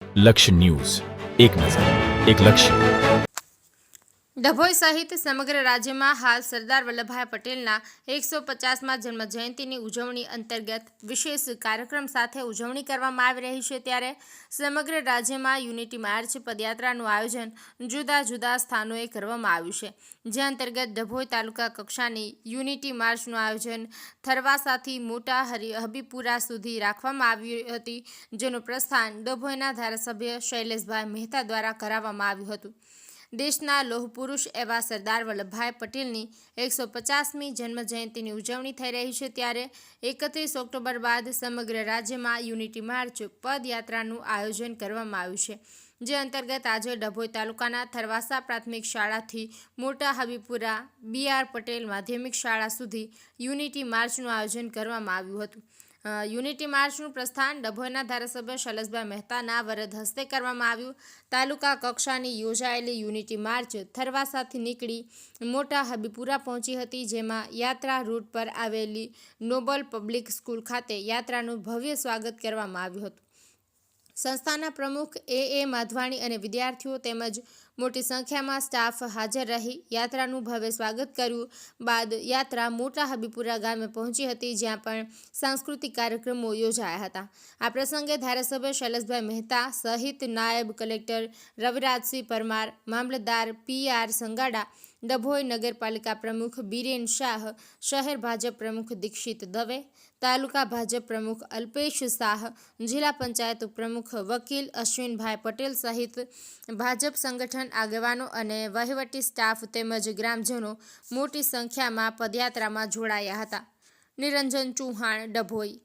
લક્ષ્ય ન્યૂઝ, એક નજર, એક લક્ષ્ય. ડભોઈ સહિત સમગ્ર રાજ્યમાં હાલ સરદાર વલ્લભભાઈ પટેલના 150મા જન્મજયંતિની ઉજવણી અંતર્ગત વિશેષ કાર્યક્રમ સાથે ઉજવણી કરવામાં આવી રહી છે. ત્યારે સમગ્ર રાજ્યમાં યુનિટી માર્ચ પદયાત્રાનું આયોજન જુદા જુદા સ્થાનોએ કરવામાં આવ્યું છે. જે અંતર્ગત ડભોઈ તાલુકા કક્ષાની યુનિટી માર્ચનું આયોજન થરવાસાથી મોટા હબીપુરા સુધી રાખવામાં આવી હતી, જેનું પ્રસ્થાન ડભોઈના ધારાસભ્ય શૈલેષભાઈ મહેતા દ્વારા કરાવવામાં આવ્યું હતું. દેશના લોહ પુરુષ એવા સરદાર વલ્લભભાઈ પટેલની 150મી જન્મજયંતિની ઉજવણી થઈ રહી છે. ત્યારે 31 ઓક્ટોબર બાદ સમગ્ર રાજ્યમાં યુનિટી માર્ચ પદયાત્રાનું આયોજન કરવામાં આવ્યું છે. જે અંતર્ગત આજે ડભોઈ તાલુકાના થરવાસા પ્રાથમિક શાળાથી મોટા હબીપુરા BR પટેલ માધ્યમિક શાળા સુધી યુનિટી માર્ચનું આયોજન કરવામાં આવ્યું હતું. યુનિટી માર્ચનું પ્રસ્થાન ડભોઈના ધારાસભ્ય શૈલેષભાઈ મહેતાના વરદ હસ્તે કરવામાં આવ્યું. તાલુકા કક્ષાની યોજાયેલી યુનિટી માર્ચ થરવાસાથી નીકળી મોટા હબીપુરા પહોંચી હતી, જેમાં યાત્રા રૂટ પર આવેલી નોબલ પબ્લિક સ્કૂલ ખાતે યાત્રાનું ભવ્ય સ્વાગત કરવામાં આવ્યું હતું. સંસ્થાના પ્રમુખ A. માધવાણી અને વિદ્યાર્થીઓ તેમજ મોટી સંખ્યામાં સ્ટાફ હાજર રહી યાત્રાનું ભવ્ય સ્વાગત કર્યું બાદ યાત્રા મોટા હબીપુરા ગામે પહોંચી હતી, જ્યાં પણ સાંસ્કૃતિક કાર્યક્રમો યોજાયા હતા. આ પ્રસંગે ધારાસભ્ય શૈલેષભાઈ મહેતા સહિત નાયબ કલેક્ટર રવિરાજસિંહ પરમાર, મામલતદાર PR સંગાડા, ડભોઈ નગરપાલિકા પ્રમુખ બીરેન શાહ, શહેર ભાજપ પ્રમુખ દીક્ષિત દવે, તાલુકા ભાજપ પ્રમુખ અલ્પેશ શાહ, જિલ્લા પંચાયત પ્રમુખ વકીલ અશ્વિનભાઈ પટેલ સહિત ભાજપ સંગઠન આગેવાનો અને વહીવટી સ્ટાફ તેમજ ગ્રામજનો મોટી સંખ્યામાં પદયાત્રામાં જોડાયા હતા. નિરંજન ચૌહાણ, ડભોઈ.